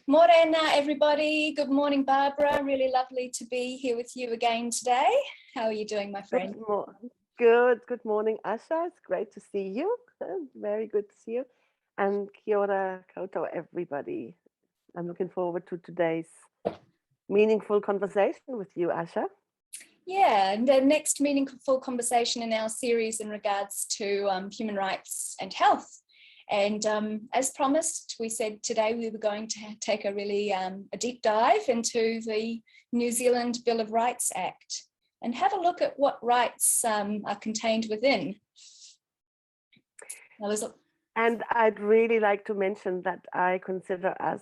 Morena, everybody. Good morning, Barbara. Really lovely to be here with you again today. How are you doing, my friend? Good. Good morning, Asha. It's great to see you. Very good to see you. And kia ora koutou, everybody. I'm looking forward to today's meaningful conversation with you, Asha. Yeah, and the next meaningful conversation in our series in regards to human rights and health. And as promised, we said today we were going to take a really a deep dive into the New Zealand Bill of Rights Act and have a look at what rights are contained within. And I'd really like to mention that I consider us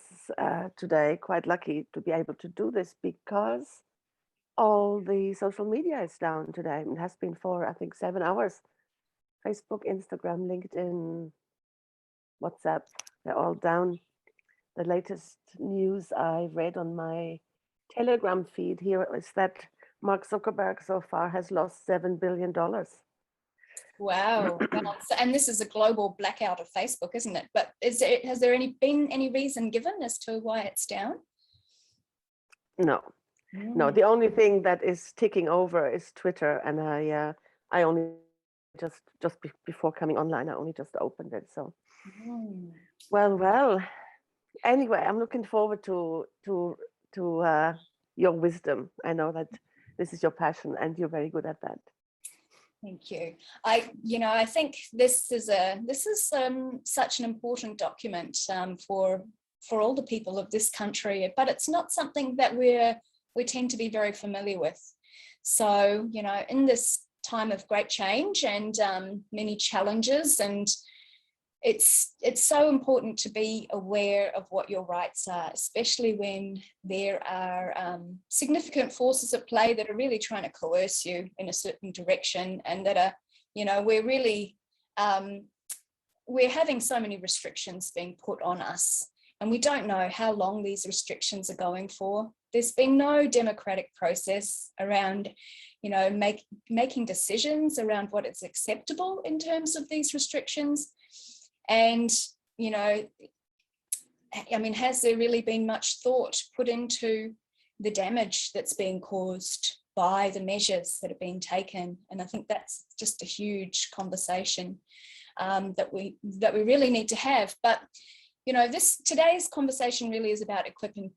today quite lucky to be able to do this because all the social media is down today. It has been for, I think, 7 hours. Facebook, Instagram, LinkedIn, WhatsApp, they're all down. The latest news I read on my Telegram feed here is that Mark Zuckerberg so far has lost $7 billion. Wow. And this is a global blackout of Facebook, isn't it? But has there been any reason given as to why it's down? No. No, the only thing that is ticking over is Twitter, and I only just before coming online, I only just opened it. So, well. Anyway, I'm looking forward to your wisdom. I know that this is your passion, and you're very good at that. Thank you. I think this is such an important document for all the people of this country, but it's not something that we tend to be very familiar with. So, in this time of great change and many challenges, and it's so important to be aware of what your rights are, especially when there are significant forces at play that are really trying to coerce you in a certain direction, and that are, we're having so many restrictions being put on us, and we don't know how long these restrictions are going for. There's been no democratic process around, making decisions around what is acceptable in terms of these restrictions. And, has there really been much thought put into the damage that's being caused by the measures that have been taken? And I think that's just a huge conversation that we really need to have. But, today's conversation really is about equipping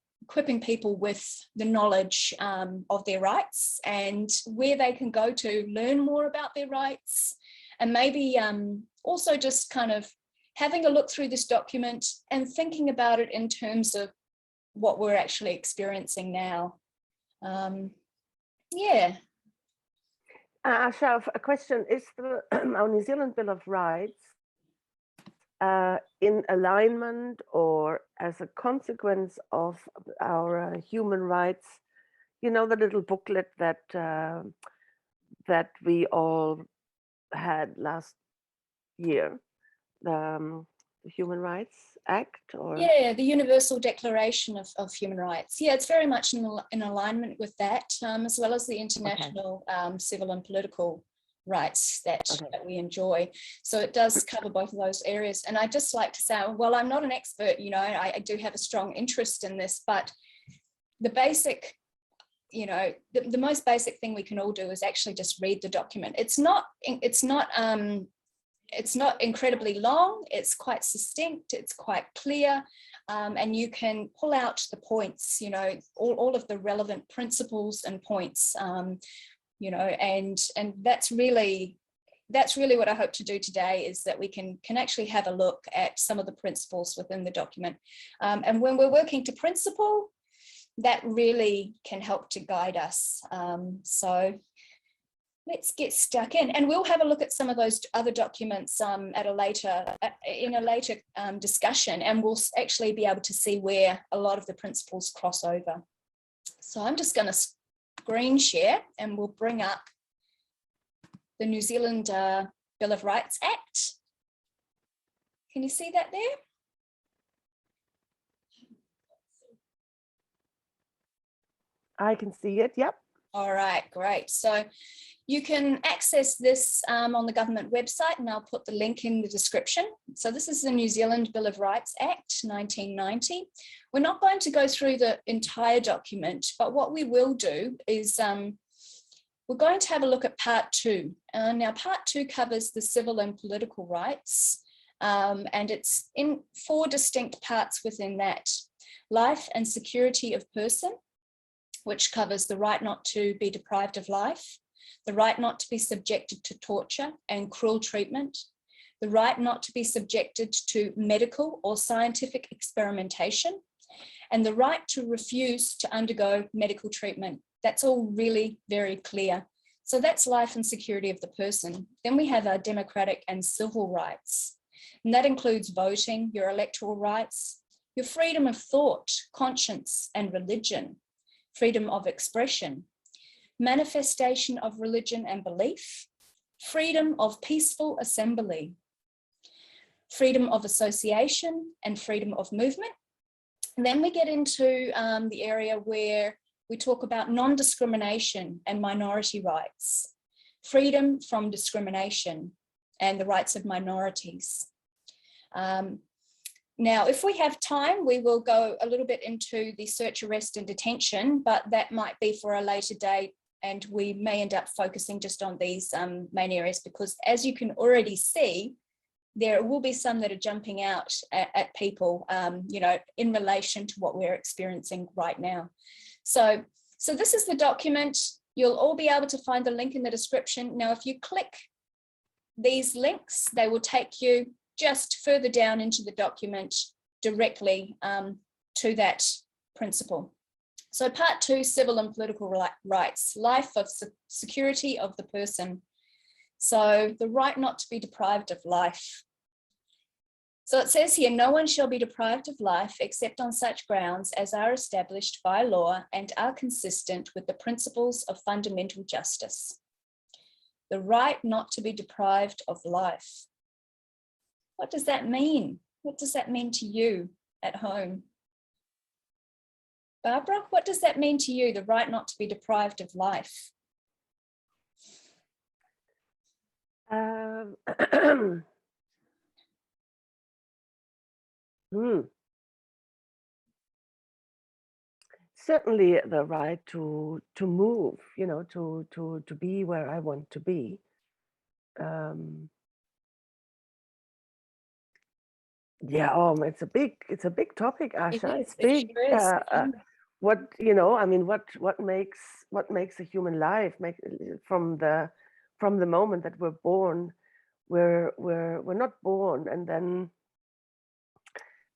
people with the knowledge of their rights and where they can go to learn more about their rights, and maybe also just kind of having a look through this document and thinking about it in terms of what we're actually experiencing now. Asha, a question: is our New Zealand Bill of Rights in alignment or as a consequence of our human rights? The little booklet that we all had last year, the Human Rights Act, or the Universal Declaration of Human Rights. Yeah, it's very much in alignment with that, as well as the international civil and political rights that we enjoy. So it does cover both of those areas. And I'd just like to say, well, I'm not an expert, I do have a strong interest in this, but the basic, the most basic thing we can all do is actually just read the document. It's not incredibly long. It's quite succinct, it's quite clear, and you can pull out the points, all of the relevant principles and points, and that's really what I hope to do today, is that we can actually have a look at some of the principles within the document. And when we're working to principle, that really can help to guide us. So let's get stuck in, and we'll have a look at some of those other documents in a later discussion, and we'll actually be able to see where a lot of the principles cross over. So I'm just going to screen share, and we'll bring up the New Zealand Bill of Rights Act. Can you see that there? I can see it, yep. All right, great. So you can access this on the government website, and I'll put the link in the description. So this is the New Zealand Bill of Rights Act 1990. We're not going to go through the entire document, but what we will do is we're going to have a look at part 2. Now part 2 covers the civil and political rights, and it's in 4 distinct parts within that. Life and security of person, which covers the right not to be deprived of life, the right not to be subjected to torture and cruel treatment, the right not to be subjected to medical or scientific experimentation, and the right to refuse to undergo medical treatment. That's all really very clear. So that's life and security of the person. Then we have our democratic and civil rights, and that includes voting, your electoral rights, your freedom of thought, conscience, and religion, freedom of expression, manifestation of religion and belief, freedom of peaceful assembly, freedom of association, and freedom of movement. And then we get into the area where we talk about non-discrimination and minority rights, freedom from discrimination, and the rights of minorities. Now, if we have time, we will go a little bit into the search, arrest, and detention, but that might be for a later date, and we may end up focusing just on these main areas, because as you can already see, there will be some that are jumping out at people, you know, in relation to what we're experiencing right now. So this is the document. You'll all be able to find the link in the description. Now, if you click these links, they will take you just further down into the document directly to that principle. So part 2, civil and political rights, life of security of the person. So the right not to be deprived of life. So it says here, no one shall be deprived of life except on such grounds as are established by law and are consistent with the principles of fundamental justice. The right not to be deprived of life. What does that mean? What does that mean to you at home? Barbara, what does that mean to you, the right not to be deprived of life? Certainly the right to move, you know, to be where I want to be. Yeah, it's a big topic, Asha. It's big. What, you know, I mean, what makes a human life from the moment that we're born, we're not born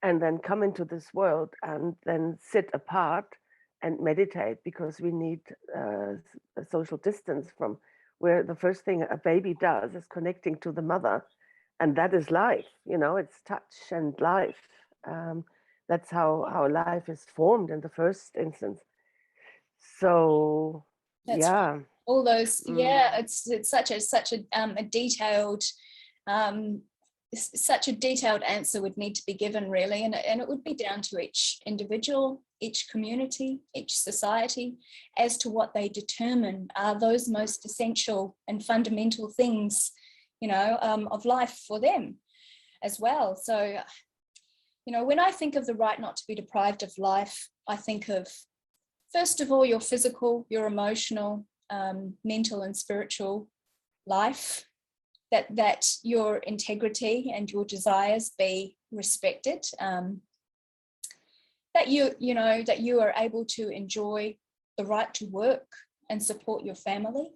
and then come into this world and then sit apart and meditate, because we need a social distance from where the first thing a baby does is connecting to the mother. And that is life, you know, it's touch and life. That's how life is formed in the first instance. So, that's yeah. right. All those, yeah, it's such a detailed, such a detailed answer would need to be given, really, and it would be down to each individual, each community, each society, as to what they determine are those most essential and fundamental things, you know, of life for them as well. So, you know, when I think of the right not to be deprived of life, I think of, first of all, your physical, your emotional, mental and spiritual life, that your integrity and your desires be respected, that you are able to enjoy the right to work and support your family,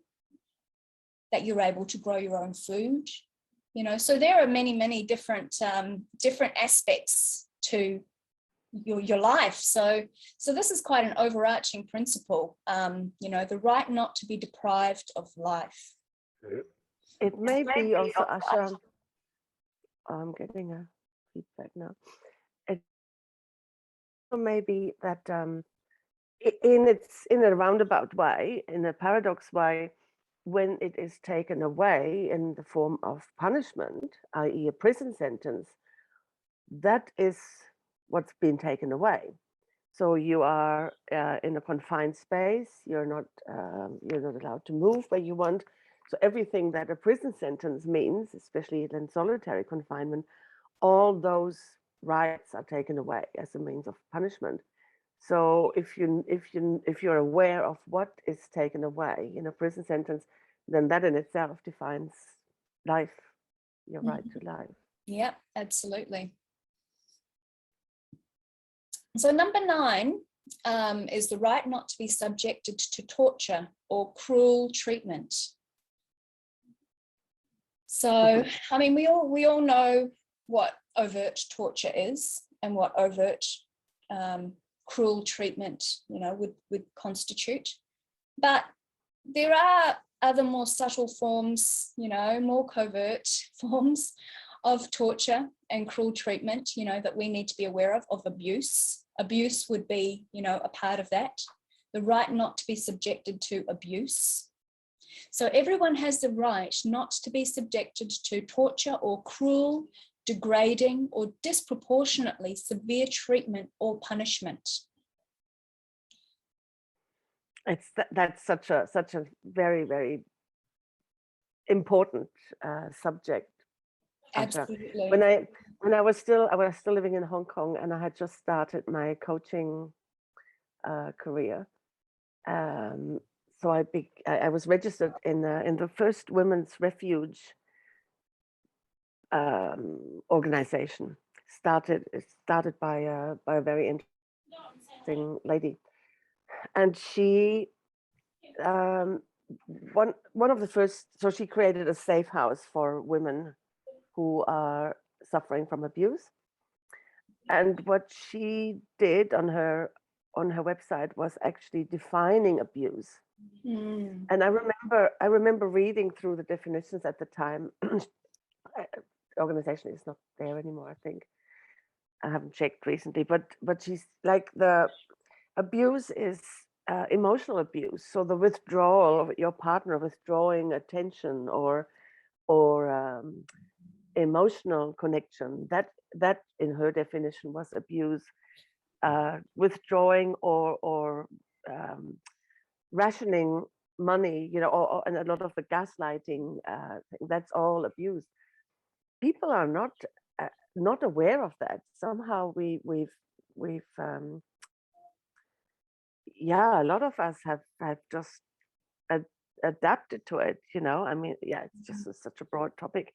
that you're able to grow your own food, you know. So there are many different aspects to your life. So this is quite an overarching principle, you know, the right not to be deprived of life. It may be also, Asha, I'm getting a feedback now. It may be that in a roundabout way, in a paradox way, when it is taken away in the form of punishment, i.e. a prison sentence, that is what's been taken away. So you are in a confined space. You're not allowed to move where you want. So everything that a prison sentence means, especially in solitary confinement, all those rights are taken away as a means of punishment. So if you're aware of what is taken away in a prison sentence, then that in itself defines life, your right to life. Yeah, absolutely. So number 9 is the right not to be subjected to torture or cruel treatment. So, I mean, we all know what overt torture is and what overt cruel treatment, would constitute. But there are other more subtle forms, more covert forms of torture and cruel treatment, that we need to be aware of abuse. Abuse would be, a part of that. The right not to be subjected to abuse. So everyone has the right not to be subjected to torture or cruel, degrading, or disproportionately severe treatment or punishment. That's such a very, very important subject. Absolutely. When I was still living in Hong Kong, and I had just started my coaching career. So I was registered in the first women's refuge organization. It started by a very interesting lady, and she one of the first. So she created a safe house for women who are suffering from abuse. And what she did on her website was actually defining abuse. And I remember reading through the definitions at the time. The organization is not there anymore, I think. I haven't checked recently, but she's like, the abuse is emotional abuse. So the withdrawal of your partner, withdrawing attention or emotional connection, that in her definition was abuse. Withdrawing or rationing money, and a lot of the gaslighting, that's all abuse. People are not aware of that. Somehow we've a lot of us have just adapted to it. I mean, it's just such a broad topic.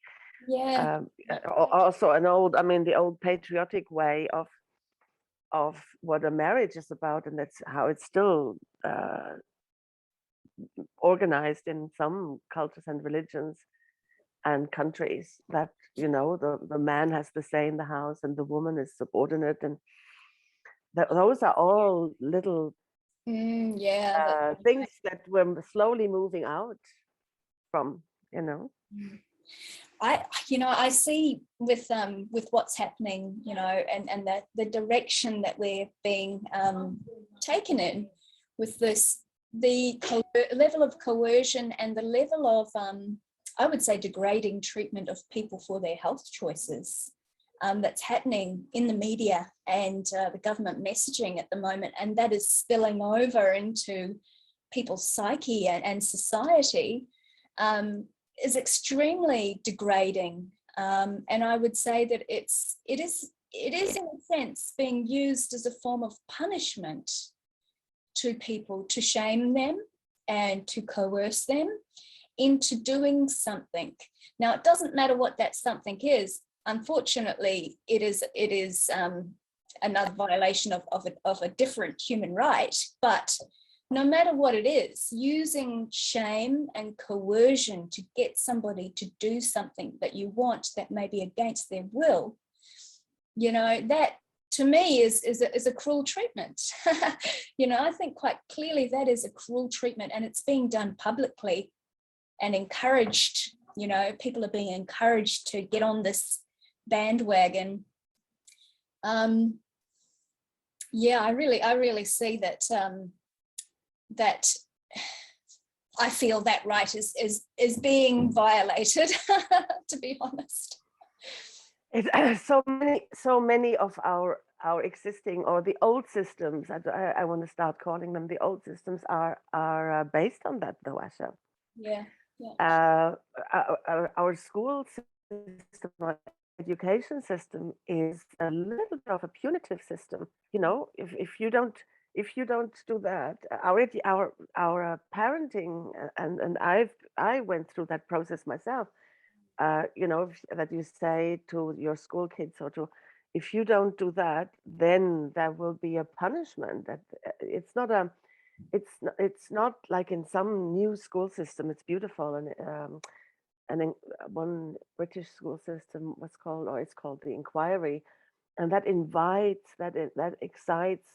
Yeah. Also the old patriotic way of what a marriage is about, and that's how it's still organized in some cultures and religions and countries, that the man has the say in the house and the woman is subordinate, and those are all little things that we're slowly moving out from. I see with what's happening, and the direction that we're being taken in with this, the level of coercion and the level of, I would say, degrading treatment of people for their health choices that's happening in the media and the government messaging at the moment, and that is spilling over into people's psyche and society. Is extremely degrading, and I would say that it is in a sense being used as a form of punishment to people, to shame them and to coerce them into doing something. Now, it doesn't matter what that something is. Unfortunately, it is another violation of a different human right, but no matter what it is, using shame and coercion to get somebody to do something that you want that may be against their will, that to me is a cruel treatment. I think quite clearly that is a cruel treatment, and it's being done publicly and encouraged. People are being encouraged to get on this bandwagon. I really see that. That I feel that right is being violated, to be honest. So many of our our existing or the old systems, I want to start calling them the old systems, are based on that, though, Asha. Yeah. Yeah. Our school system, our education system is a little bit of a punitive system. You know, if you don't do that, our parenting, and I went through that process myself. You know, that you say to your school kids, or to, if you don't do that, then there will be a punishment. That it's not a, it's not like in some new school system. It's beautiful, and in one British school system was called, or it's called the Inquiry, and that invites, that excites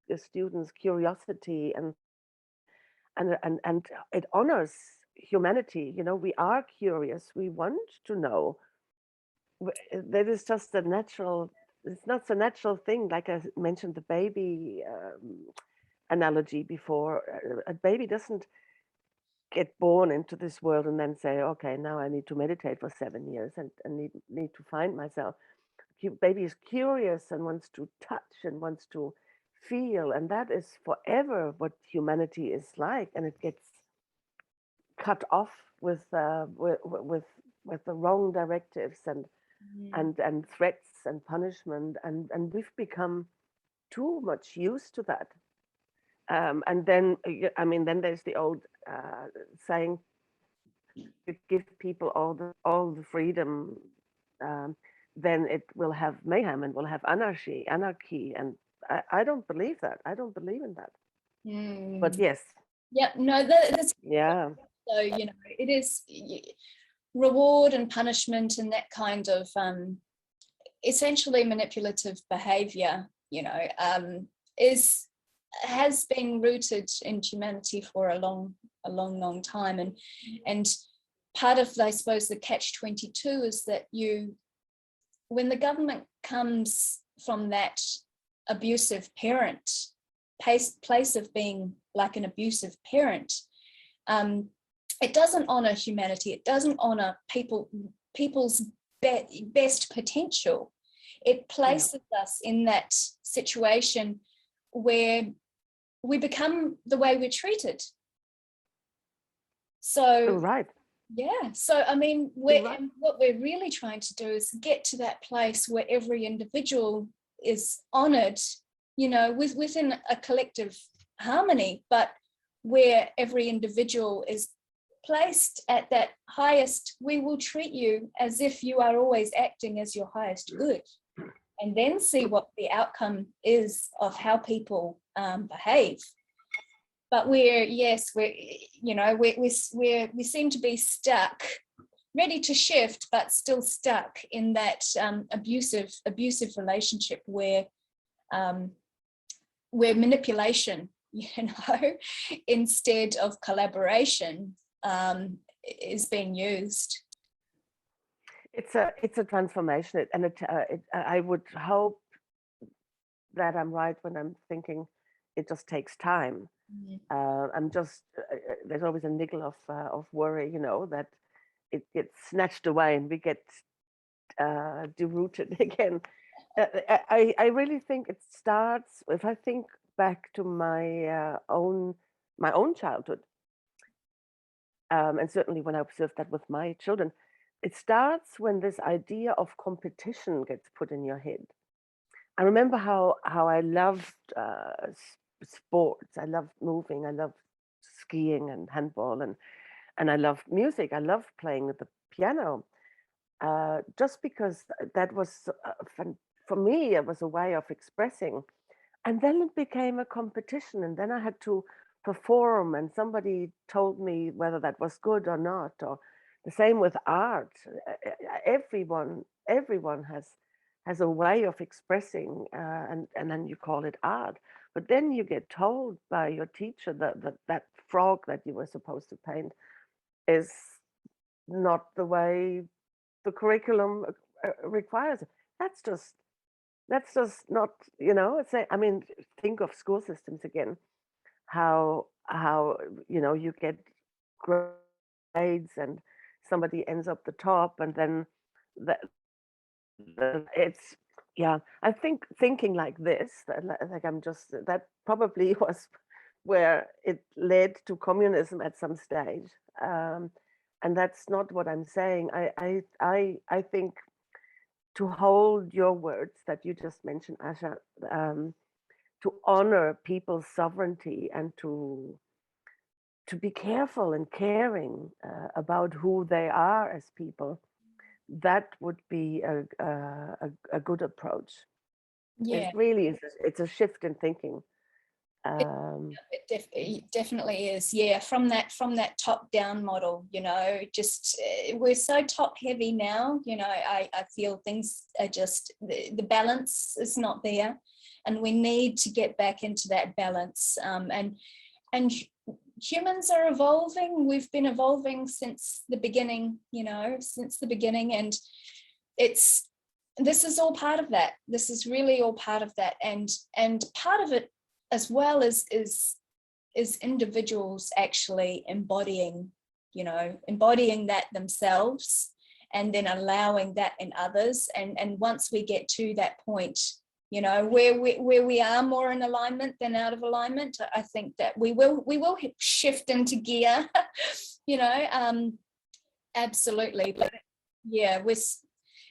the students' curiosity, and it honors humanity. You know, we are curious. We want to know. That is just a natural. It's not a natural thing. Like I mentioned, the baby analogy before. A baby doesn't get born into this world and then say, okay, now I need to meditate for 7 years and need to find myself. Baby is curious and wants to touch and wants to feel, and that is forever what humanity is like, and it gets cut off with the wrong directives and threats and punishment, and we've become too much used to that. And then, I mean, then there's the old saying, you give people all the freedom, then it will have mayhem and will have anarchy, and I don't believe that. I don't believe in that. But yes. Yeah, no, that's, yeah. So, you know, it is reward and punishment and that kind of essentially manipulative behavior, you know, has been rooted in humanity for a long time. And part of, I suppose, the catch-22 is that when the government comes from that abusive parent place of being like an abusive parent, it doesn't honor humanity. It doesn't honor people's best potential. It places us in that situation where we become the way we're treated. So right. Yeah, so I mean, and what we're really trying to do is get to that place where every individual is honored, you know, within a collective harmony, but where every individual is placed at that highest. We will treat you as if you are always acting as your highest good, and then see what the outcome is of how people behave. But we seem to be stuck, ready to shift, but still stuck in that abusive relationship where manipulation, you know, instead of collaboration, is being used. It's a transformation, and I would hope that I'm right when I'm thinking it just takes time. I'm just there's always a niggle of worry, you know, that it gets snatched away and we get derooted again. I really think it starts, if I think back to my own childhood, and certainly when I observed that with my children, it starts when this idea of competition gets put in your head. I remember how I loved sports. I loved moving. I loved skiing and handball, and I loved music. I loved playing the piano, just because that was for me. It was a way of expressing, and then it became a competition, and then I had to perform, and somebody told me whether that was good or not. Or the same with art. Everyone has a way of expressing, and then you call it art. But then you get told by your teacher that frog that you were supposed to paint is not the way the curriculum requires. That's just not, you know. I mean, think of school systems again. How you know, you get grades and somebody ends up the top, and then it's Yeah, I think thinking like this, like I'm just, that probably was where it led to communism at some stage. Um, and that's not what I'm saying. I think to hold your words that you just mentioned, Asha, to honor people's sovereignty and to be careful and caring about who they are as people, that would be a good approach. It Yeah. really is. It's a shift in thinking. It definitely is. Yeah, from that top down model, you know, just we're so top heavy now, you know. I feel things are just, the balance is not there, and we need to get back into that balance. And humans are evolving. We've been evolving since the beginning, you know, since the beginning, and this is all part of that. This is really all part of that, and part of it as well is individuals actually embodying, you know, embodying that themselves, and then allowing that in others. And once we get to that point, you know, where we are more in alignment than out of alignment, I think that we will shift into gear, you know, absolutely. But yeah,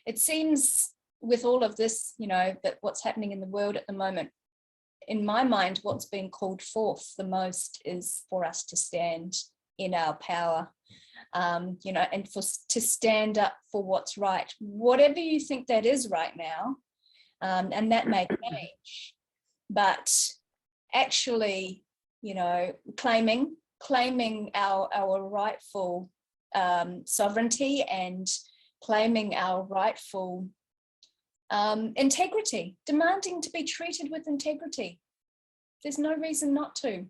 it seems with all of this, you know, that what's happening in the world at the moment, in my mind, what's being called forth the most is for us to stand in our power, you know, and to stand up for what's right, whatever you think that is right now, and that may change, but actually, you know, claiming our rightful sovereignty, and claiming our rightful integrity, demanding to be treated with integrity. There's no reason not to.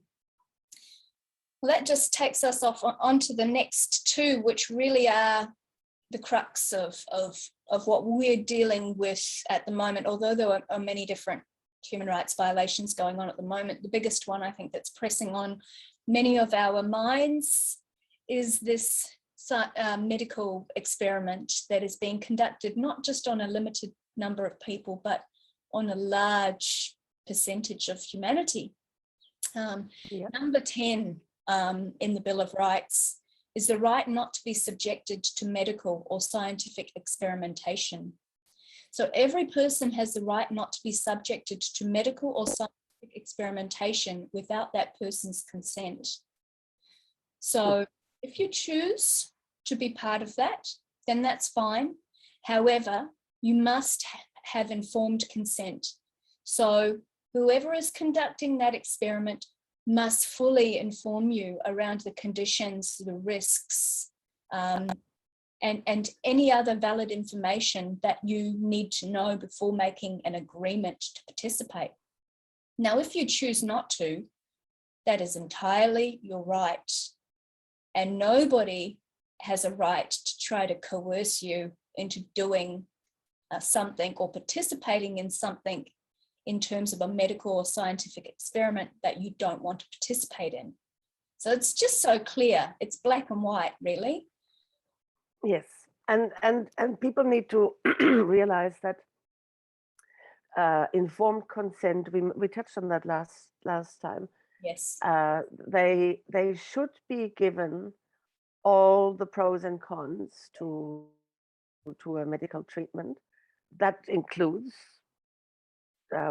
Well, that just takes us off onto the next two, which really are the crux of what we're dealing with at the moment. Although there are many different human rights violations going on at the moment, the biggest one I think that's pressing on many of our minds is this medical experiment that is being conducted not just on a limited number of people, but on a large percentage of humanity. Number 10 in the Bill of Rights is the right not to be subjected to medical or scientific experimentation. So every person has the right not to be subjected to medical or scientific experimentation without that person's consent. So if you choose to be part of that, then that's fine. However, you must have informed consent. So whoever is conducting that experiment must fully inform you around the conditions, the risks, and any other valid information that you need to know before making an agreement to participate. Now, if you choose not to, that is entirely your right. And nobody has a right to try to coerce you into doing something or participating in something in terms of a medical or scientific experiment that you don't want to participate in. So it's just so clear. It's black and white, really. Yes, and people need to realize that informed consent. We touched on that last time. Yes. They should be given all the pros and cons to a medical treatment. That includes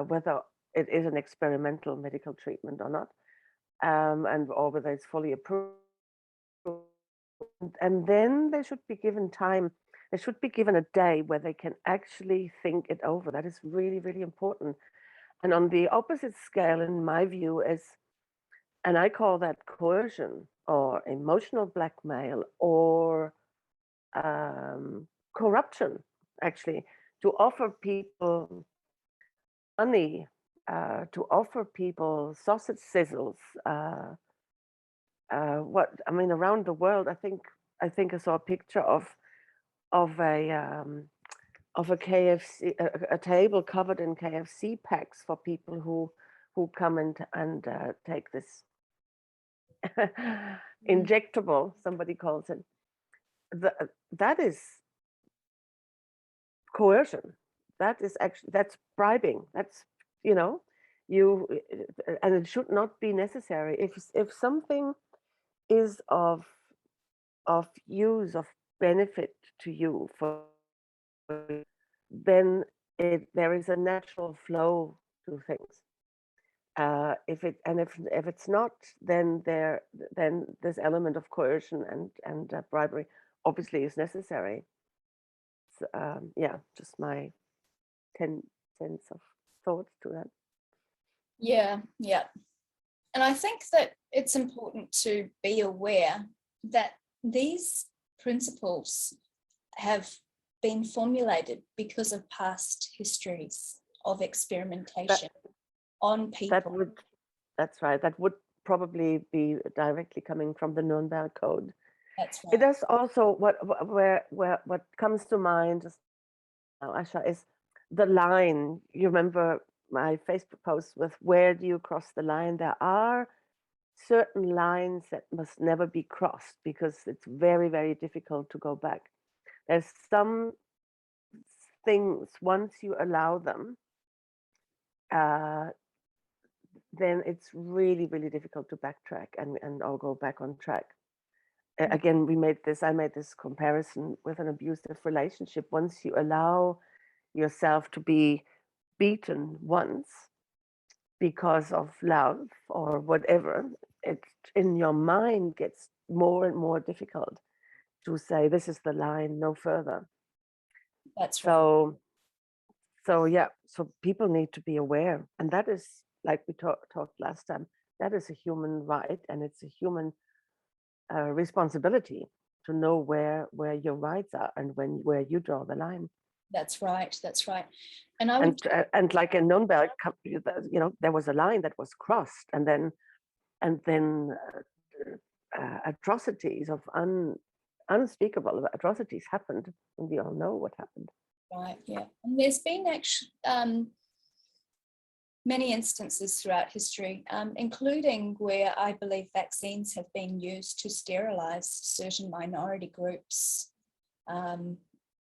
whether it is an experimental medical treatment or not, or whether it's fully approved. And then they should be given time. They should be given a day where they can actually think it over. That is really, really important. And on the opposite scale, in my view, is, and I call that coercion or emotional blackmail or corruption, actually, to offer people money, to offer people sausage sizzles. Around the world, I think I saw a picture of a KFC, a table covered in KFC packs for people who come and take this injectable, somebody calls it. That is coercion. that is actually, that's bribing. That's, you know, you, and it should not be necessary. If something is of use, of benefit to you, then there is a natural flow to things. If it's not, then this element of coercion and bribery obviously is necessary. So, yeah, just my 10 cents of thoughts to that. Yeah, yeah. And I think that it's important to be aware that these principles have been formulated because of past histories of experimentation on people. That's right. That would probably be directly coming from the Nuremberg Code. That's right. It does also, what comes to mind just now, Asha, is the line. You remember my Facebook post with where do you cross the line? There are certain lines that must never be crossed because it's very, very difficult to go back. There's some things, once you allow them, then it's really, really difficult to backtrack and all go back on track. Again, I made this comparison with an abusive relationship. Once you allow yourself to be beaten once because of love or whatever, it in your mind gets more and more difficult to say this is the line, no further. That's right. So yeah, so people need to be aware, and that is, like we talked last time, that is a human right, and it's a human responsibility to know where your rights are and where you draw the line. That's right. That's right. And I would, and like in Nuremberg, you know, there was a line that was crossed, and then atrocities of unspeakable atrocities happened, and we all know what happened. right, yeah. And there's been actually many instances throughout history, including where I believe vaccines have been used to sterilize certain minority groups.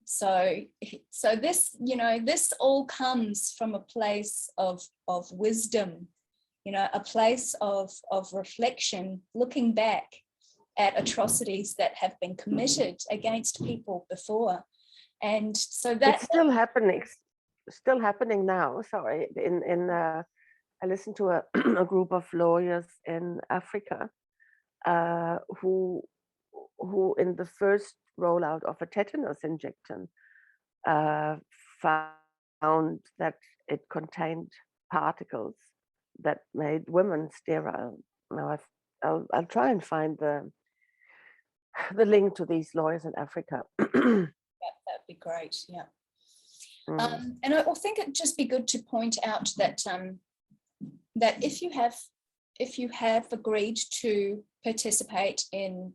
So this, you know, this all comes from a place of wisdom, you know, a place of reflection, looking back at atrocities that have been committed against people before. And so that's still happening now. Sorry, I listened to a group of lawyers in Africa who in the first rollout of a tetanus injection found that it contained particles that made women sterile. Now I'll try and find the link to these lawyers in Africa. That'd be great, yeah. And I think it'd just be good to point out that that if you have agreed to participate in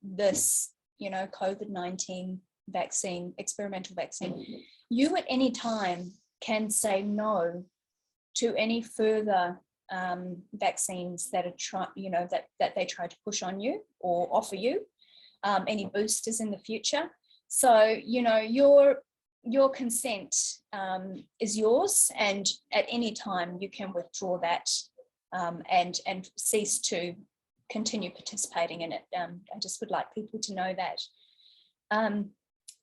this, you know, COVID-19 vaccine, experimental vaccine, you at any time can say no to any further vaccines that are that they try to push on you or offer you, any boosters in the future. So, you know, your consent is yours, and at any time you can withdraw that and cease to continue participating in it. I just would like people to know that.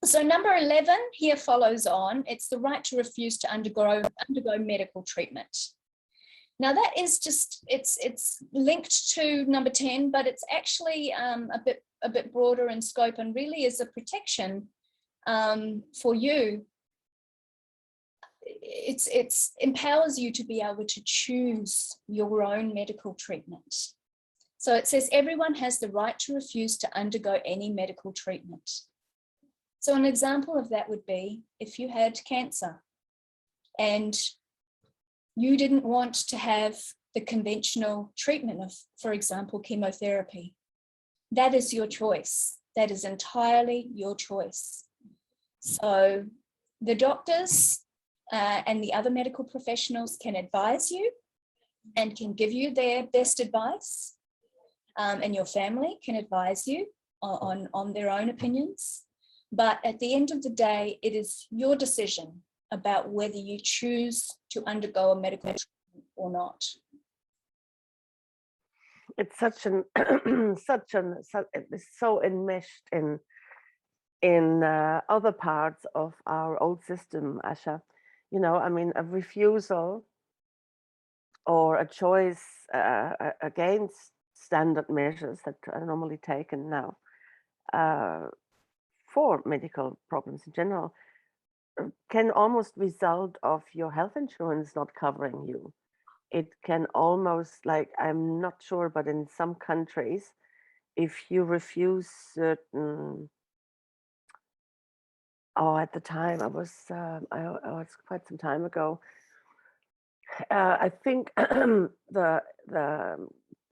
So number 11 here follows on. It's the right to refuse to undergo medical treatment. Now that is just, it's linked to number 10, but it's actually a bit broader in scope and really is a protection for you. It empowers you to be able to choose your own medical treatment. So it says everyone has the right to refuse to undergo any medical treatment. So an example of that would be if you had cancer and you didn't want to have the conventional treatment of, for example, chemotherapy. That is your choice. That is entirely your choice. So the doctors and the other medical professionals can advise you and can give you their best advice, and your family can advise you on their own opinions. But at the end of the day, it is your decision about whether you choose to undergo a medical treatment or not? It's such an it's so enmeshed in other parts of our old system, Asha. You know, I mean, a refusal or a choice against standard measures that are normally taken now for medical problems in general can almost result of your health insurance not covering you. It can almost, like, I'm not sure, but in some countries, if you refuse certain, at the time I was quite some time ago, I think the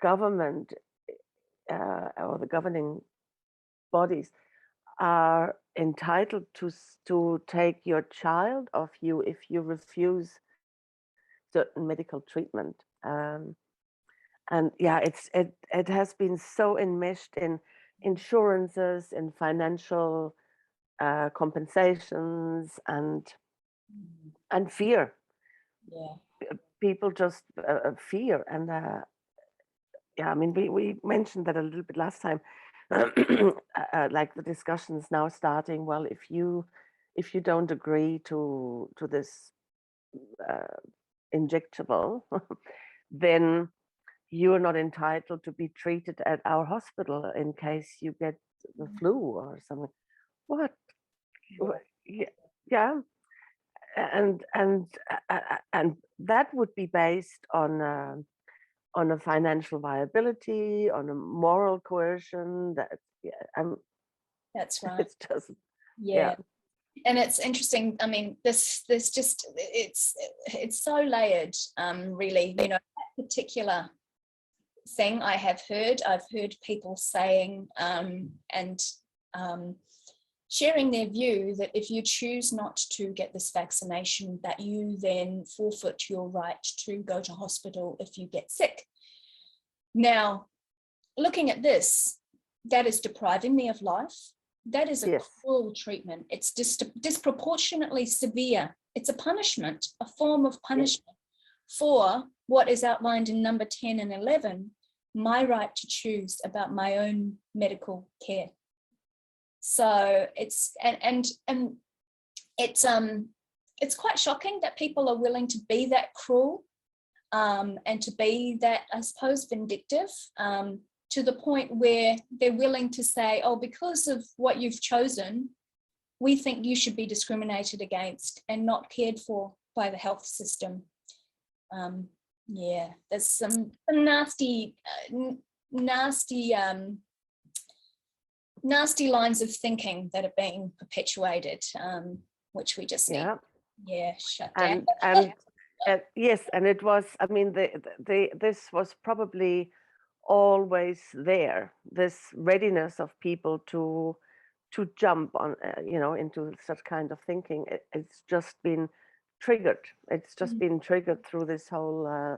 government or the governing bodies are entitled to take your child off you if you refuse certain medical treatment. And yeah, it has been so enmeshed in insurances, in financial compensations, and fear. Yeah. People just fear. And yeah, I mean, we mentioned that a little bit last time. Like the discussions now starting. Well, if you don't agree to this injectable, then you are not entitled to be treated at our hospital in case you get the flu or something. What? Yeah. And that would be based on a financial viability, on a moral coercion. That That's right. it's just yeah. And it's interesting. I mean, this just it's so layered. Really, you know, that particular thing I've heard people saying and sharing their view that if you choose not to get this vaccination, that you then forfeit your right to go to hospital if you get sick. Now, looking at this, that is depriving me of life. That is a cruel treatment. It's disproportionately severe. It's a punishment, a form of punishment for what is outlined in number 10 and 11, my right to choose about my own medical care. So it's and it's quite shocking that people are willing to be that cruel and to be that, I suppose, vindictive, to the point where they're willing to say, oh, because of what you've chosen, we think you should be discriminated against and not cared for by the health system. Yeah, there's some nasty lines of thinking that are being perpetuated, which we just need, shut down. And yes, and it was, I mean, this was probably always there, this readiness of people to jump on, into such kind of thinking. It's just been triggered. It's just been triggered through this whole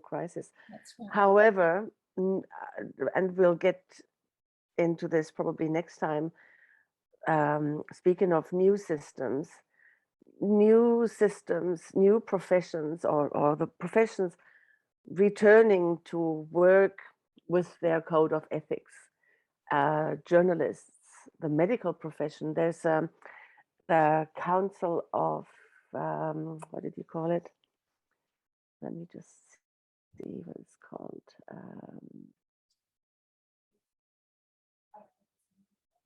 crisis. That's right. However, and we'll get into this probably next time. Speaking of new systems, new professions, or the professions returning to work with their code of ethics. Journalists, the medical profession. There's the Council of what did you call it? Let me just see what it's called.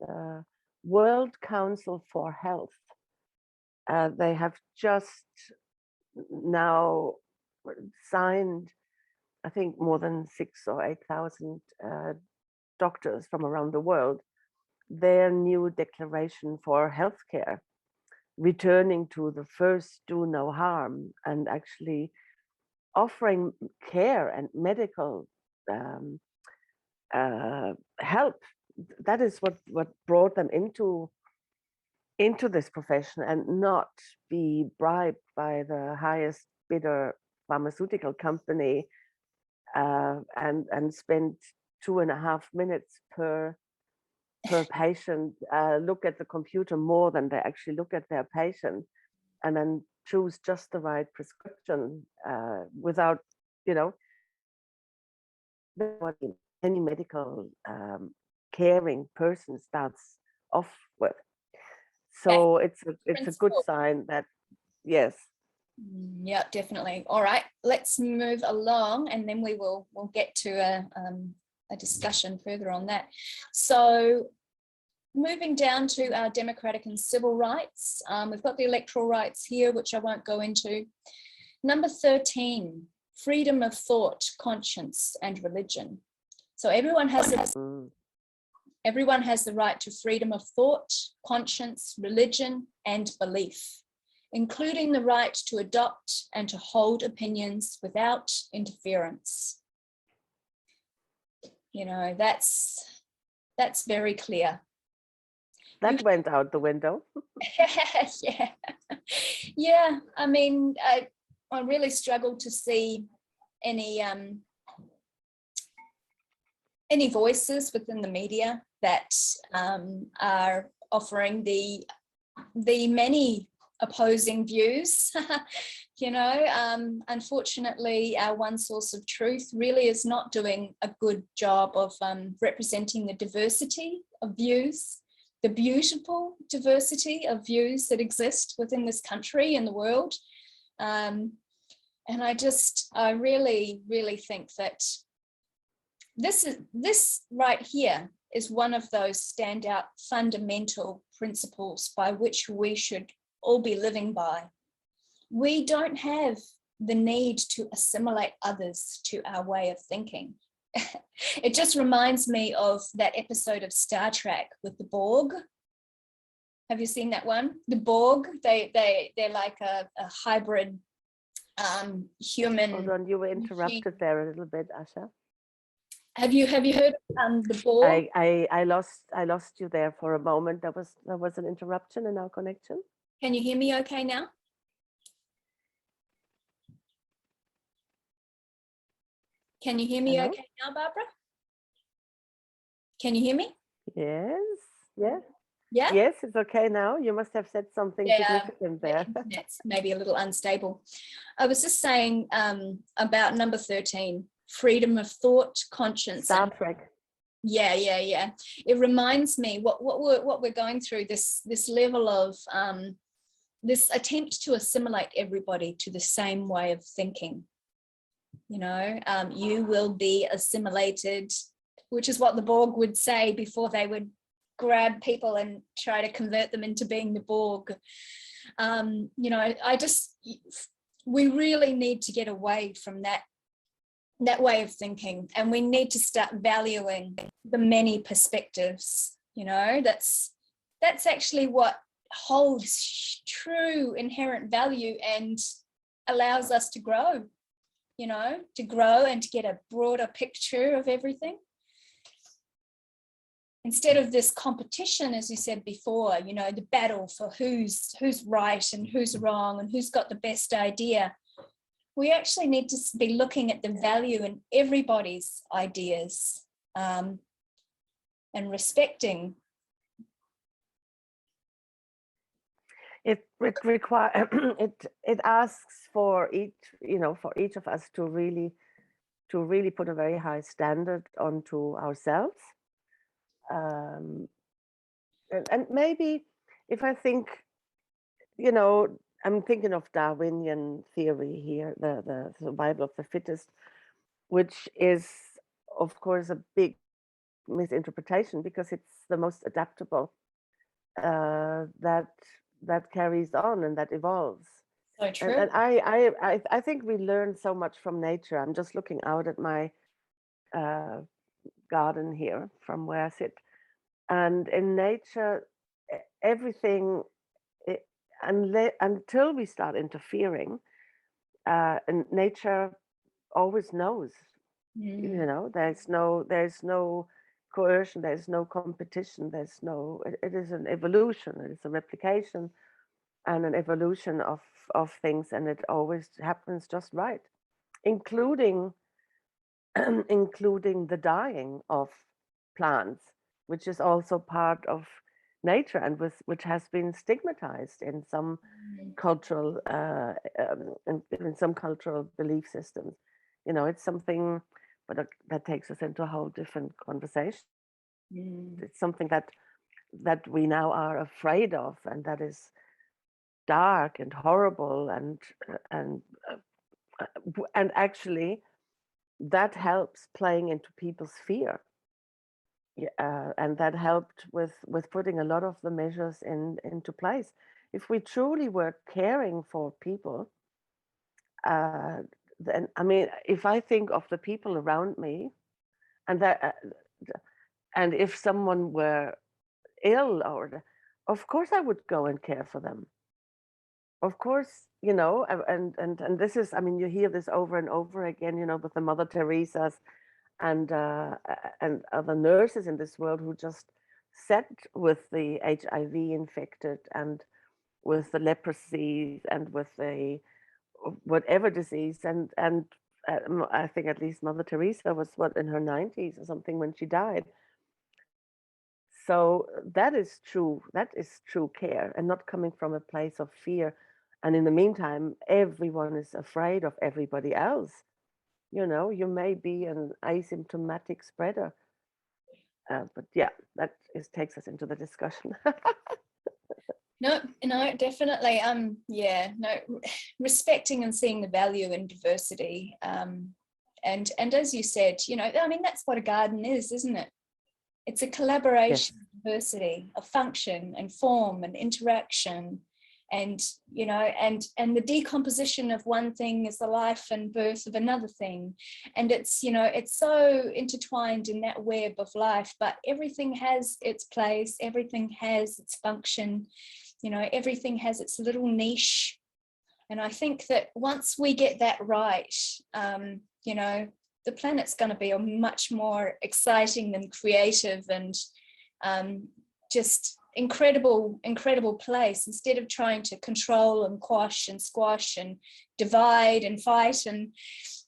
The World Council for Health. They have just now signed, I think, more than 6,000 or 8,000 doctors from around the world, their new declaration for healthcare, returning to the first do no harm, and actually offering care and medical help. That is what brought them into this profession, and not be bribed by the highest bidder pharmaceutical company and spend 2.5 minutes per patient, look at the computer more than they actually look at their patient, and then choose just the right prescription without, you know, what any medical caring person starts off with. So it's a good sign that, yes. Yeah, definitely. All right, let's move along, and then we'll get to a discussion further on that. So moving down to our democratic and civil rights, we've got the electoral rights here, which I won't go into. Number 13, freedom of thought, conscience, and religion. So everyone has the right to freedom of thought, conscience, religion, and belief, including the right to adopt and to hold opinions without interference. You know, that's very clear. That went out the window. Yeah. I mean, I really struggle to see any voices within the media that are offering the many opposing views. You know, unfortunately, our one source of truth really is not doing a good job of representing the diversity of views, the beautiful diversity of views that exist within this country and the world. And I really, really think that this right here is one of those standout fundamental principles by which we should all be living by. We don't have the need to assimilate others to our way of thinking. It just reminds me of that episode of Star Trek with the Borg. Have you seen that one? The Borg, they're like a hybrid human. Hold on, you were interrupted there a little bit, Asha. Have you heard the Borg? I lost you there for a moment. There was an interruption in our connection. Can you hear me okay now? Can you hear me Hello? okay now, Barbara? Can you hear me? Yes. Yeah. Yeah. Yes, it's okay now. You must have said something significant there. Internet's maybe a little unstable. I was just saying about number 13, freedom of thought, conscience. Star Trek. Yeah. It reminds me what we're going through, this level of this attempt to assimilate everybody to the same way of thinking. You know, you will be assimilated, which is what the Borg would say before they would grab people and try to convert them into being the Borg. You know, we really need to get away from that way of thinking, and we need to start valuing the many perspectives. You know, that's actually what holds true inherent value and allows us to grow, you know, and to get a broader picture of everything. Instead of this competition, as you said before, you know, the battle for who's right and who's wrong and who's got the best idea, we actually need to be looking at the value in everybody's ideas and respecting. It asks for each of us to really put a very high standard onto ourselves. And maybe if I think, you know, I'm thinking of Darwinian theory here, the survival of the fittest, which is, of course, a big misinterpretation because it's the most adaptable that carries on and that evolves. So true. And I think we learn so much from nature. I'm just looking out at my garden here from where I sit, and in nature, everything, until we start interfering, and nature always knows. You know, there's no coercion, there's no competition, it is an evolution, it is a replication and an evolution of things, and it always happens just right, including the dying of plants, which is also part of nature, and which has been stigmatized in some cultural in some cultural belief systems. You know, it's something, but that takes us into a whole different conversation. Mm. It's something that we now are afraid of, and that is dark and horrible, and and actually that helps playing into people's fear. And that helped with putting a lot of the measures into place. If we truly were caring for people, then I mean, if I think of the people around me, and that, and if someone were ill, or of course I would go and care for them. Of course, you know, and this is, I mean, you hear this over and over again, you know, with the Mother Teresas and other nurses in this world who just sat with the HIV infected and with the leprosy and with the whatever disease, and I think at least Mother Teresa was what, in her 90s or something when she died. So that is true. That is true care, and not coming from a place of fear. And in the meantime, everyone is afraid of everybody else. You know, you may be an asymptomatic spreader. But yeah, that takes us into the discussion. No, definitely. Yeah, no, respecting and seeing the value in diversity. And as you said, you know, I mean, that's what a garden is, isn't it? It's a collaboration, Yes. diversity of function and form and interaction, and you know, and the decomposition of one thing is the life and birth of another thing, and it's, you know, it's so intertwined in that web of life. But everything has its place, everything has its function, you know, everything has its little niche. And I think that once we get that right, you know, the planet's going to be a much more exciting and creative and just incredible place, instead of trying to control and quash and squash and divide and fight and,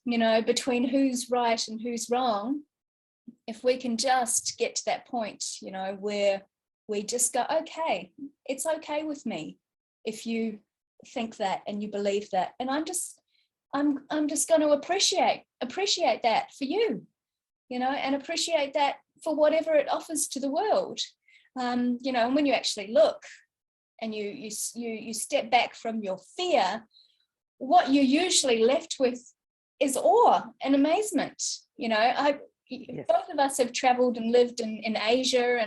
you know, between who's right and who's wrong. If we can just get to that point, you know, where we just go, okay, it's okay with me if you think that and you believe that, and I'm just going to appreciate that for you, you know, and appreciate that for whatever it offers to the world. You know, and when you actually look and you step back from your fear, what you're usually left with is awe and amazement. You know, Yes. both of us have traveled and lived in Asia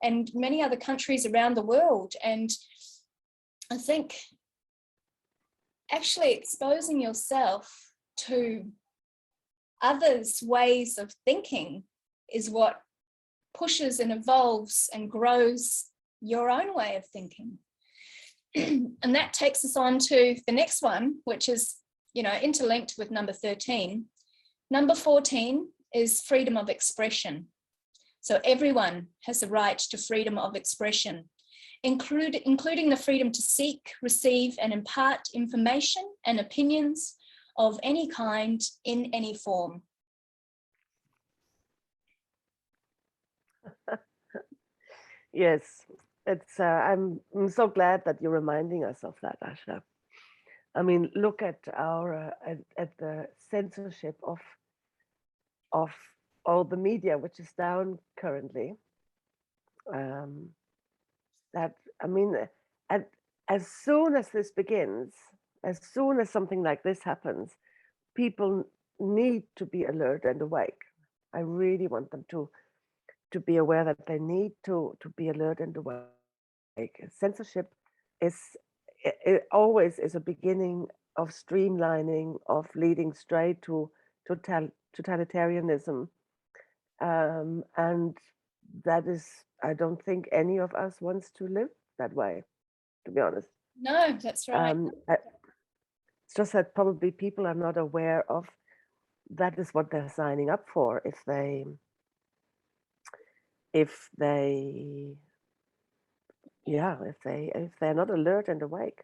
and many other countries around the world, and I think actually exposing yourself to others' ways of thinking is what pushes and evolves and grows your own way of thinking. And that takes us on to the next one, which is, you know, interlinked with number 13. Number 14 is freedom of expression. So everyone has the right to freedom of expression, including the freedom to seek, receive, and impart information and opinions of any kind in any form. Yes, it's. I'm so glad that you're reminding us of that, Asha. I mean, look at our at the censorship of all the media, which is down currently. That, I mean, at, as soon as this begins, as soon as something like this happens, people need to be alert and awake. I really want them to be aware that they need to be alert and awake. Censorship is, it always is a beginning of streamlining, of leading straight to totalitarianism, and that is, I don't think any of us wants to live that way, to be honest. No, that's right. It's just that probably people are not aware of that is what they're signing up for if they if they're not alert and awake.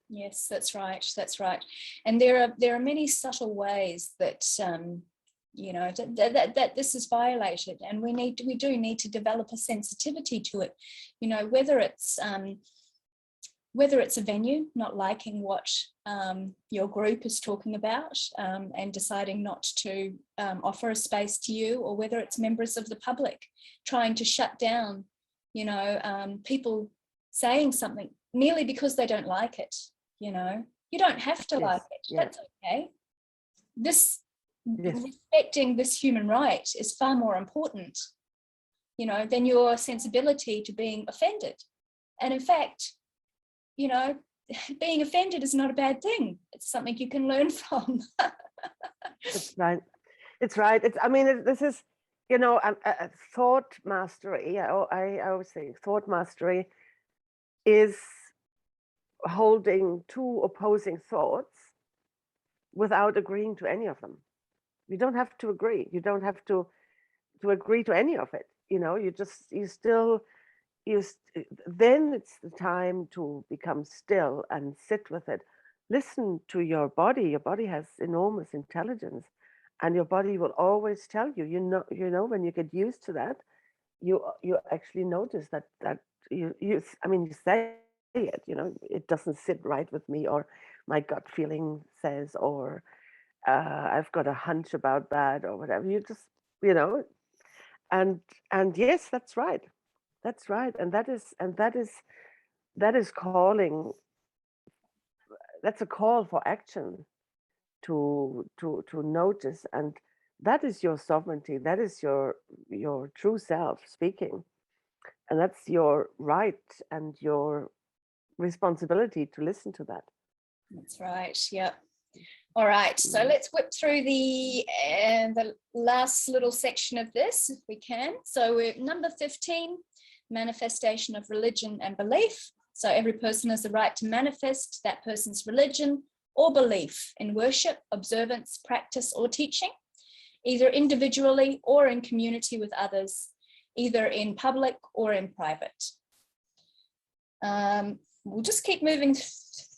Yes, that's right. That's right. And there are many subtle ways that you know, that this is violated, and we do need to develop a sensitivity to it, you know, whether it's a venue not liking what your group is talking about and deciding not to offer a space to you, or whether it's members of the public trying to shut down, you know, people saying something merely because they don't like it. You know, you don't have to like it. Yeah. That's okay. Respecting this human right is far more important, you know, than your sensibility to being offended. And in fact, you know, being offended is not a bad thing. It's something you can learn from. It's right. It's right. I mean, this is, you know, a thought mastery. I always think thought mastery is holding two opposing thoughts without agreeing to any of them. You don't have to agree. You don't have to agree to any of it. You know, then it's the time to become still and sit with it. Listen to your body. Your body has enormous intelligence, and your body will always tell you. You know, when you get used to that, you actually notice that you say it. You know, it doesn't sit right with me, or my gut feeling says, or I've got a hunch about that, or whatever. You just, you know, and yes, that's right. That's right. And that is calling, that's a call for action to notice. And that is your sovereignty. That is your true self speaking. And that's your right and your responsibility to listen to that. That's right. Yeah. All right. So let's whip through the last little section of this, if we can. So we're number 15. Manifestation of religion and belief. So every person has the right to manifest that person's religion or belief in worship, observance, practice, or teaching, either individually or in community with others, either in public or in private. We'll just keep moving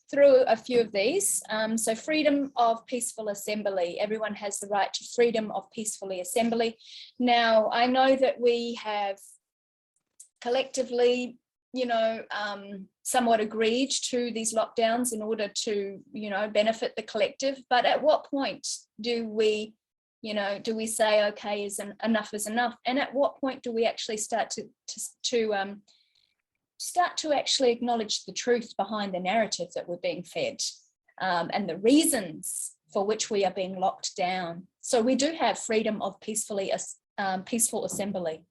through a few of these. So freedom of peaceful assembly. Everyone has the right to freedom of peacefully assembly. Now, I know that we have collectively, you know, somewhat agreed to these lockdowns in order to, you know, benefit the collective. But at what point do we say, okay, enough is enough? And at what point do we actually start to actually acknowledge the truth behind the narrative that we're being fed and the reasons for which we are being locked down? So we do have freedom of peaceful assembly.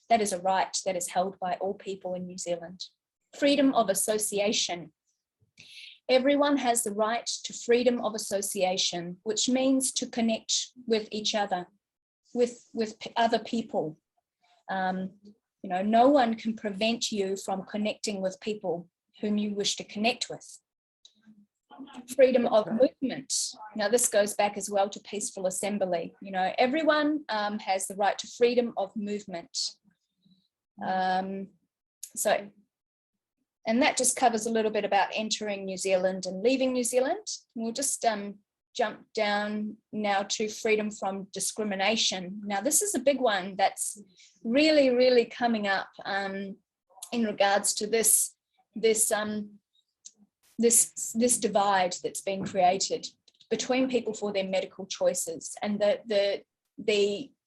That is a right that is held by all people in New Zealand. Freedom of association. Everyone has the right to freedom of association, which means to connect with each other, with other people. You know, no one can prevent you from connecting with people whom you wish to connect with. Freedom of movement. Now, this goes back as well to peaceful assembly. You know, everyone has the right to freedom of movement. And that just covers a little bit about entering New Zealand and leaving New Zealand. We'll just jump down now to freedom from discrimination. Now, this is a big one that's really, really coming up in regards to this divide that's been created between people for their medical choices, and the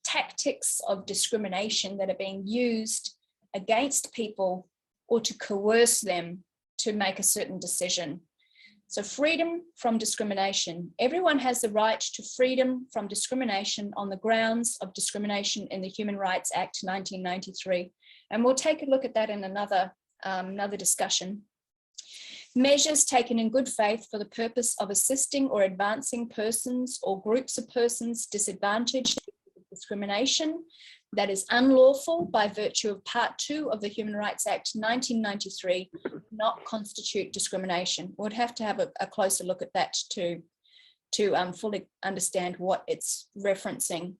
tactics of discrimination that are being used against people or to coerce them to make a certain decision. So freedom from discrimination. Everyone has the right to freedom from discrimination on the grounds of discrimination in the Human Rights Act 1993. And we'll take a look at that in another discussion. Measures taken in good faith for the purpose of assisting or advancing persons or groups of persons disadvantaged with discrimination that is unlawful by virtue of Part 2 of the Human Rights Act 1993 not constitute discrimination. We'd have to have a closer look at that to fully understand what it's referencing.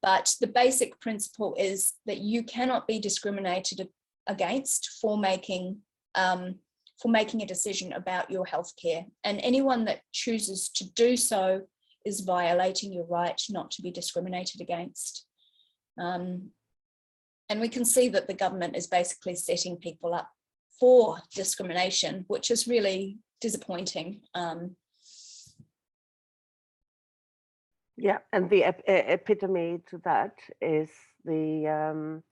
But the basic principle is that you cannot be discriminated against for making a decision about your healthcare. And anyone that chooses to do so is violating your right not to be discriminated against. And we can see that the government is basically setting people up for discrimination, which is really disappointing. Yeah, and the epitome to that is the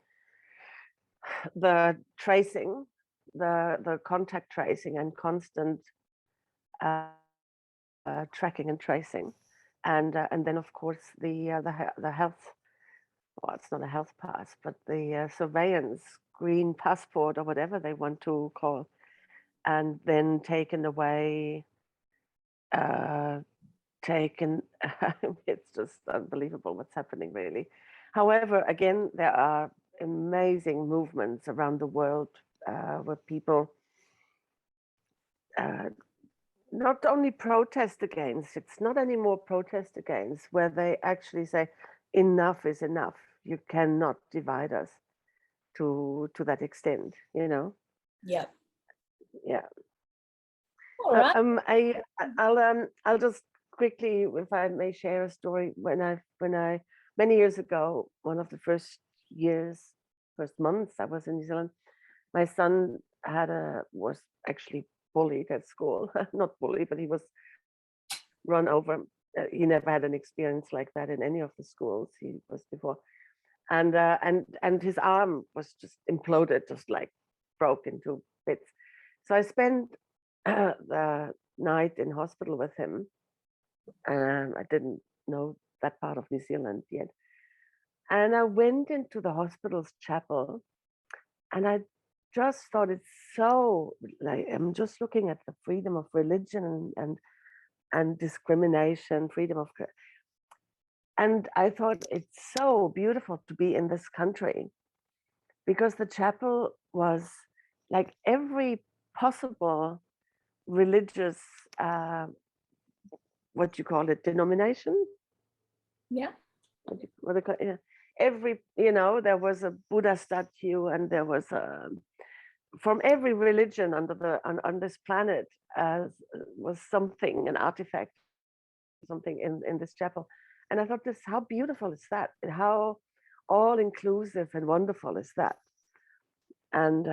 tracing, the contact tracing and constant tracking and tracing, and then of course the health. Well, it's not a health pass, but the surveillance green passport or whatever they want to call, and then taken away. It's just unbelievable what's happening, really. However, again, there are amazing movements around the world where people not only protest against, it's not anymore protest against, where they actually say enough is enough. You cannot divide us to that extent, you know. Yeah. Yeah. All right. I'll just quickly, if I may, share a story. When I many years ago, one of the first months I was in New Zealand, my son was actually bullied at school. Not bullied, but he was run over. He never had an experience like that in any of the schools he was before, and his arm was just imploded, just like broke into bits. So I spent the night in hospital with him. I didn't know that part of New Zealand yet. And I went into the hospital's chapel, and I just thought it's so, like, I'm just looking at the freedom of religion and discrimination, freedom of, and I thought it's so beautiful to be in this country, because the chapel was like every possible religious, what you call it, denomination? Yeah. What they call, yeah. Every, you know, there was a Buddha statue, and there was from every religion on this planet was something, an artifact, something in this chapel. And I thought, how beautiful is that? And how all inclusive and wonderful is that? And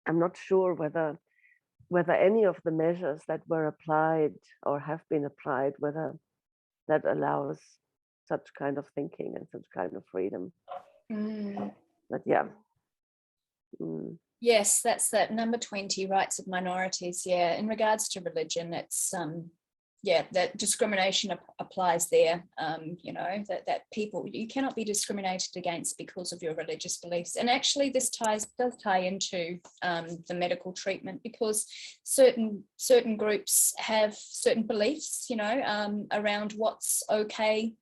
I'm not sure whether any of the measures that were applied or have been applied, whether that allows such kind of thinking and such kind of freedom. But yeah. Yes, that's that number 20, rights of minorities. Yeah, in regards to religion, it's yeah, that discrimination applies there. You know, that people, you cannot be discriminated against because of your religious beliefs. And actually this does tie into the medical treatment, because certain groups have certain beliefs, you know, around what's okay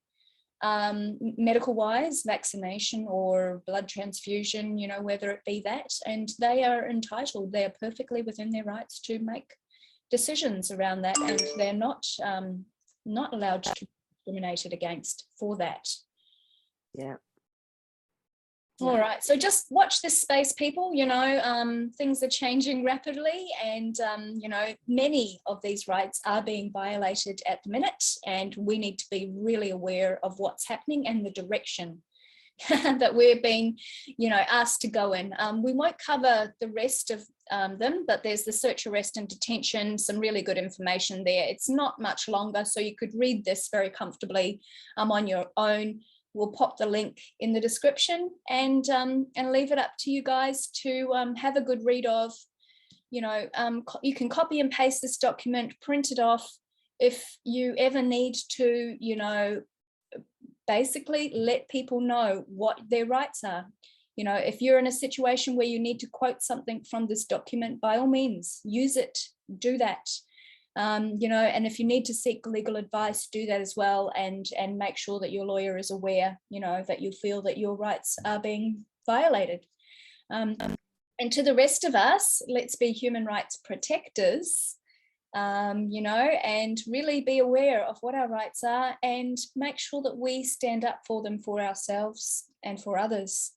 medical wise, vaccination or blood transfusion, you know, whether it be that, and they are entitled, they are perfectly within their rights to make decisions around that, and they're not allowed to be discriminated against for that. Yeah. All right, so just watch this space, people. You know, things are changing rapidly, and you know, many of these rights are being violated at the minute, and we need to be really aware of what's happening and the direction that we're being, you know, asked to go in. We won't cover the rest of them, but there's the search, arrest and detention, some really good information there. It's not much longer, so you could read this very comfortably on your own. We'll pop the link in the description, and leave it up to you guys to have a good read of. You know, you can copy and paste this document, print it off. If you ever need to, you know, basically let people know what their rights are. You know, if you're in a situation where you need to quote something from this document, by all means, use it, do that. You know, and if you need to seek legal advice, do that as well, and make sure that your lawyer is aware, you know, that you feel that your rights are being violated. And to the rest of us, let's be human rights protectors, you know, and really be aware of what our rights are, and make sure that we stand up for them, for ourselves and for others.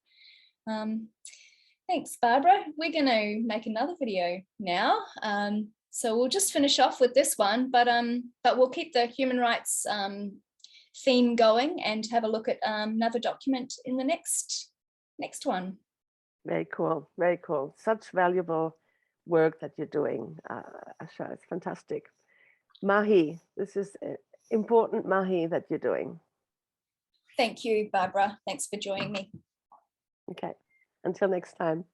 Thanks, Barbara. We're going to make another video now. So we'll just finish off with this one, but we'll keep the human rights theme going and have a look at another document in the next one. Very cool, very cool. Such valuable work that you're doing, Asha. It's fantastic. Mahi, this is important Mahi that you're doing. Thank you, Barbara. Thanks for joining me. Okay, until next time.